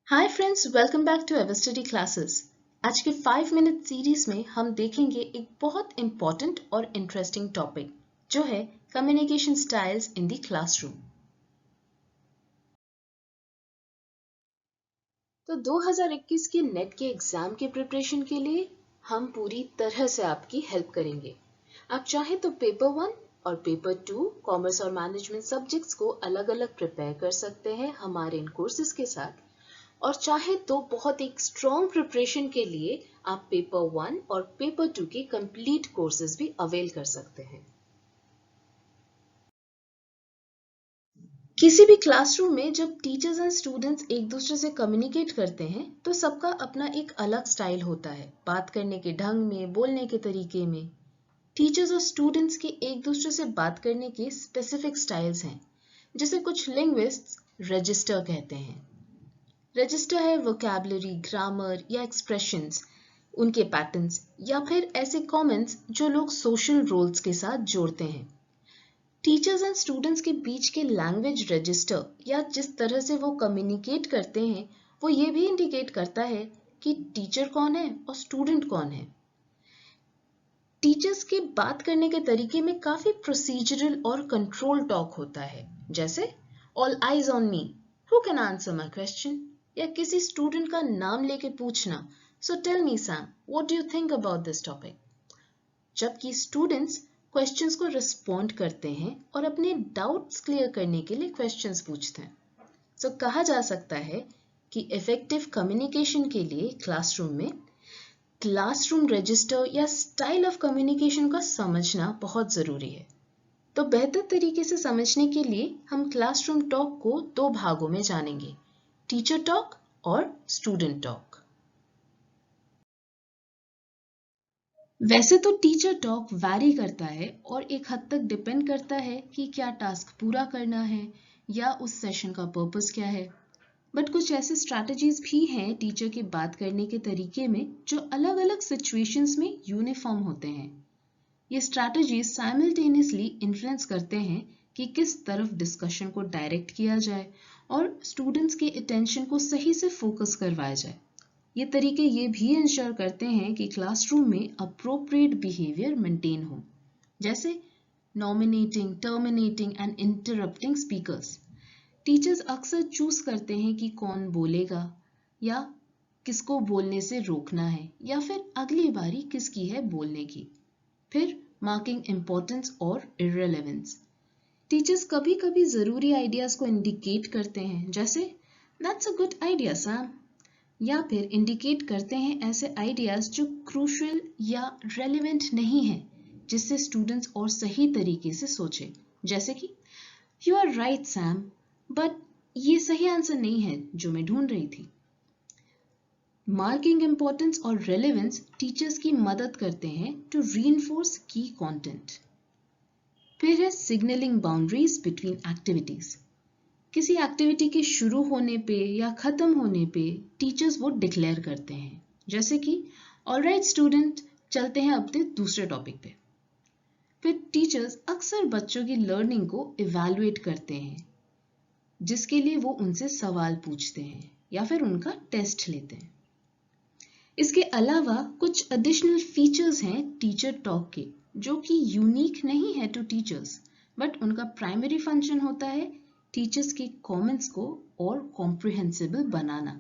Hi friends, welcome back to ever study classes. आज के 5 minute series में हम देखेंगे एक बहुत इम्पॉर्टेंट और इंटरेस्टिंग टॉपिक जो है communication styles in the classroom. तो 2021 के नेट के एग्जाम के प्रिपरेशन के लिए हम पूरी तरह से आपकी हेल्प करेंगे। आप चाहे तो पेपर 1 और पेपर 2 कॉमर्स और मैनेजमेंट सब्जेक्ट्स को अलग अलग प्रिपेयर कर सकते हैं हमारे इन कोर्सेज के साथ, और चाहे तो बहुत एक स्ट्रॉन्ग प्रिपरेशन के लिए आप पेपर 1 और पेपर 2 के कंप्लीट कोर्सेज भी अवेल कर सकते हैं। किसी भी क्लासरूम में जब टीचर्स एंड स्टूडेंट्स एक दूसरे से कम्युनिकेट करते हैं तो सबका अपना एक अलग स्टाइल होता है, बात करने के ढंग में, बोलने के तरीके में। टीचर्स और स्टूडेंट्स के एक दूसरे से बात करने के स्पेसिफिक स्टाइल्स हैं, जिसे कुछ लिंग्विस्ट्स रजिस्टर कहते हैं। रजिस्टर है वोकैबुलरी, ग्रामर या एक्सप्रेशंस, उनके पैटर्न्स या फिर ऐसे कमेंट्स जो लोग सोशल रोल्स के साथ जोड़ते हैं। टीचर्स एंड स्टूडेंट्स के बीच के लैंग्वेज रजिस्टर या जिस तरह से वो कम्युनिकेट करते हैं वो ये भी इंडिकेट करता है कि टीचर कौन है और स्टूडेंट कौन है। टीचर्स के बात करने के तरीके में काफी प्रोसीजरल और कंट्रोल टॉक होता है, जैसे all eyes on me, who can answer my question, या किसी स्टूडेंट का नाम लेके पूछना, so tell me Sam what do you think about this topic. जबकि स्टूडेंट्स क्वेश्चंस को रिस्पॉन्ड करते हैं और अपने डाउट्स क्लियर करने के लिए क्वेश्चंस पूछते हैं। सो कहा जा सकता है कि इफेक्टिव कम्युनिकेशन के लिए क्लासरूम में क्लासरूम रजिस्टर या स्टाइल ऑफ कम्युनिकेशन का समझना बहुत ज़रूरी है। तो बेहतर तरीके से समझने के लिए हम क्लासरूम टॉक को दो भागों में जानेंगे, टीचर टॉक और स्टूडेंट टॉक। वैसे तो टीचर टॉक वैरी करता है और एक हद तक डिपेंड करता है कि क्या टास्क पूरा करना है या उस सेशन का पर्पस क्या है। बट कुछ ऐसे स्ट्रैटेजीज भी हैं टीचर के बात करने के तरीके में जो अलग अलग सिचुएशंस में यूनिफॉर्म होते हैं। ये स्ट्रैटेजीज साइमल्टेनियसली इन्फ्लुएंस करते हैं कि किस तरफ डिस्कशन को डायरेक्ट किया जाए और स्टूडेंट्स के अटेंशन को सही से फोकस करवाया जाए। ये तरीके ये भी इंश्योर करते हैं कि क्लासरूम में अप्रोप्रिएट बिहेवियर मेंटेन हो, जैसे nominating, terminating and interrupting speakers. Teachers अक्सर चूज करते हैं कि कौन बोलेगा या किसको बोलने से रोकना है या फिर अगली बारी किसकी है बोलने की। फिर मार्किंग इम्पोर्टेंस और इररिलेवेंस। टीचर्स कभी कभी जरूरी आइडियाज को इंडिकेट करते हैं, जैसे that's a good idea Sam, या फिर इंडिकेट करते हैं ऐसे आइडियाज जो क्रूशियल या रेलेवेंट नहीं है, जिससे स्टूडेंट्स और सही तरीके से सोचे, जैसे कि you are right Sam, but ये सही आंसर नहीं है जो मैं ढूंढ रही थी। मार्किंग इंपॉर्टेंस और रेलेवेंस टीचर्स की मदद करते हैं टू रीइंफोर्स की कंटेंट। फिर है सिग्नलिंग बाउंड्रीज बिटवीन एक्टिविटीज। किसी एक्टिविटी के शुरू होने पे या खत्म होने पे टीचर्स वो डिक्लेयर करते हैं, जैसे कि ऑलराइट स्टूडेंट, चलते हैं अपने दूसरे टॉपिक पे। फिर टीचर्स अक्सर बच्चों की लर्निंग को इवैल्यूएट करते हैं, जिसके लिए वो उनसे सवाल पूछते हैं या फिर उनका टेस्ट लेते हैं। इसके अलावा कुछ एडिशनल फीचर्स हैं टीचर टॉक के जो कि यूनिक नहीं है टू टीचर्स, बट उनका प्राइमरी फंक्शन होता है टीचर्स के कमेंट्स को और कॉम्प्रिहेंसिबल बनाना,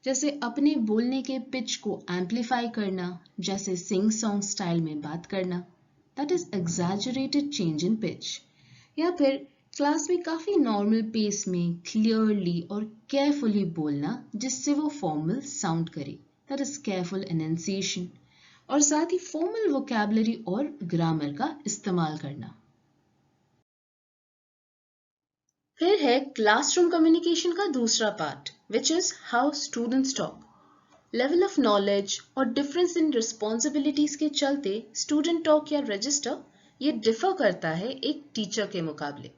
जैसे अपने बोलने के पिच को एम्पलीफाई करना, जैसे सिंग सॉन्ग स्टाइल में बात करना, that is exaggerated change in pitch, या फिर क्लास में काफी नॉर्मल पेस में क्लियरली और केयरफुली बोलना जिससे वो फॉर्मल साउंड करे, दैट इज केयरफुल एनंसिएशन, और साथ ही फॉर्मल वोकैबुलरी और ग्रामर का इस्तेमाल करना। फिर है क्लासरूम कम्युनिकेशन का दूसरा part, which is how students talk. Level of knowledge और डिफरेंस इन रिस्पॉन्सिबिलिटीज के चलते स्टूडेंट टॉक या रजिस्टर ये डिफर करता है एक टीचर के मुकाबले।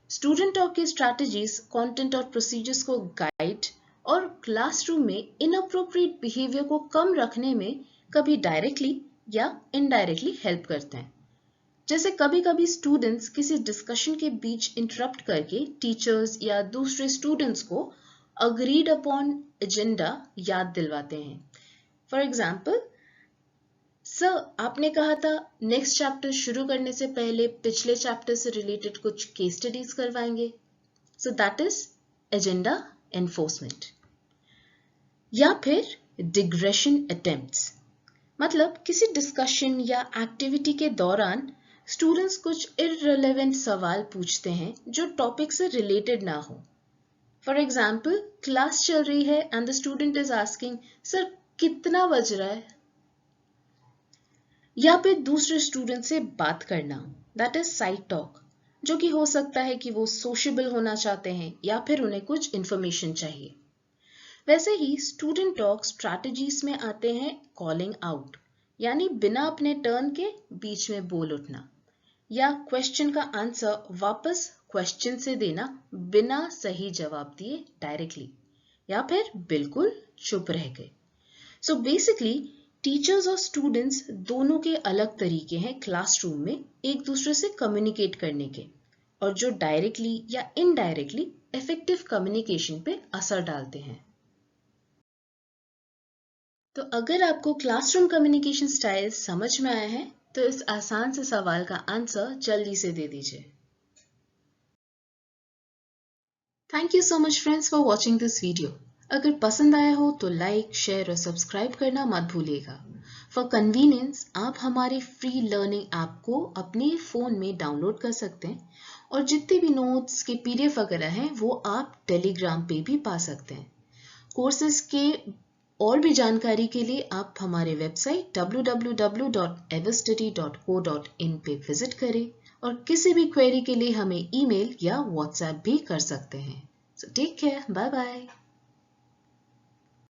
स्टूडेंट टॉक की स्ट्रैटेजीज कंटेंट और प्रोसीजर्स को गाइड और क्लासरूम में इनअप्रोप्रिएट बिहेवियर को कम रखने में कभी डायरेक्टली या इनडायरेक्टली हेल्प करते हैं। जैसे कभी कभी स्टूडेंट्स किसी डिस्कशन के बीच इंटरप्ट करके टीचर्स या दूसरे स्टूडेंट्स को अग्रीड अपॉन एजेंडा याद दिलवाते हैं। फॉर एग्जाम्पल, सर आपने कहा था नेक्स्ट चैप्टर शुरू करने से पहले पिछले चैप्टर से रिलेटेड कुछ केस स्टडीज करवाएंगे। So that is agenda enforcement. या फिर डिग्रेशन अटेम्प्ट्स, मतलब किसी डिस्कशन या एक्टिविटी के दौरान स्टूडेंट्स कुछ इररिलेवेंट सवाल पूछते हैं जो टॉपिक से रिलेटेड ना हो। फॉर एग्जाम्पल, क्लास चल रही है and the student is asking, sir कितना बज रहा है? या फिर दूसरे स्टूडेंट से बात करना, दैट इज साइड टॉक, जो कि हो सकता है कि वो सोशेबल होना चाहते हैं या फिर उन्हें कुछ इंफॉर्मेशन चाहिए। वैसे ही स्टूडेंट टॉक स्ट्रैटेजीज में आते हैं कॉलिंग आउट, यानी बिना अपने टर्न के बीच में बोल उठना, या क्वेश्चन का आंसर वापस क्वेश्चन से देना बिना सही जवाब दिए डायरेक्टली, या फिर बिल्कुल चुप रह गए। सो बेसिकली टीचर्स और स्टूडेंट्स दोनों के अलग तरीके हैं क्लासरूम में एक दूसरे से कम्युनिकेट करने के, और जो डायरेक्टली या इनडायरेक्टली इफेक्टिव कम्युनिकेशन पे असर डालते हैं। तो अगर आपको क्लासरूम कम्युनिकेशन स्टाइल समझ में आया है तो इस आसान से सवाल का आंसर जल्दी से दे दीजिए। Thank you so much friends for watching this video. अगर पसंद आया हो तो लाइक, शेयर और सब्सक्राइब करना मत भूलिएगा। फॉर कन्वीनियंस आप हमारे फ्री लर्निंग ऐप को अपने फ़ोन में डाउनलोड कर सकते हैं, और जितने भी नोट्स के PDF वगैरह हैं वो आप टेलीग्राम पे भी पा सकते हैं। कोर्सेज के और भी जानकारी के लिए आप हमारे वेबसाइट www.everstudy.co.in पे विजिट करें, और किसी भी क्वेरी के लिए हमें ईमेल या व्हाट्सएप भी कर सकते हैं। So take care, bye bye.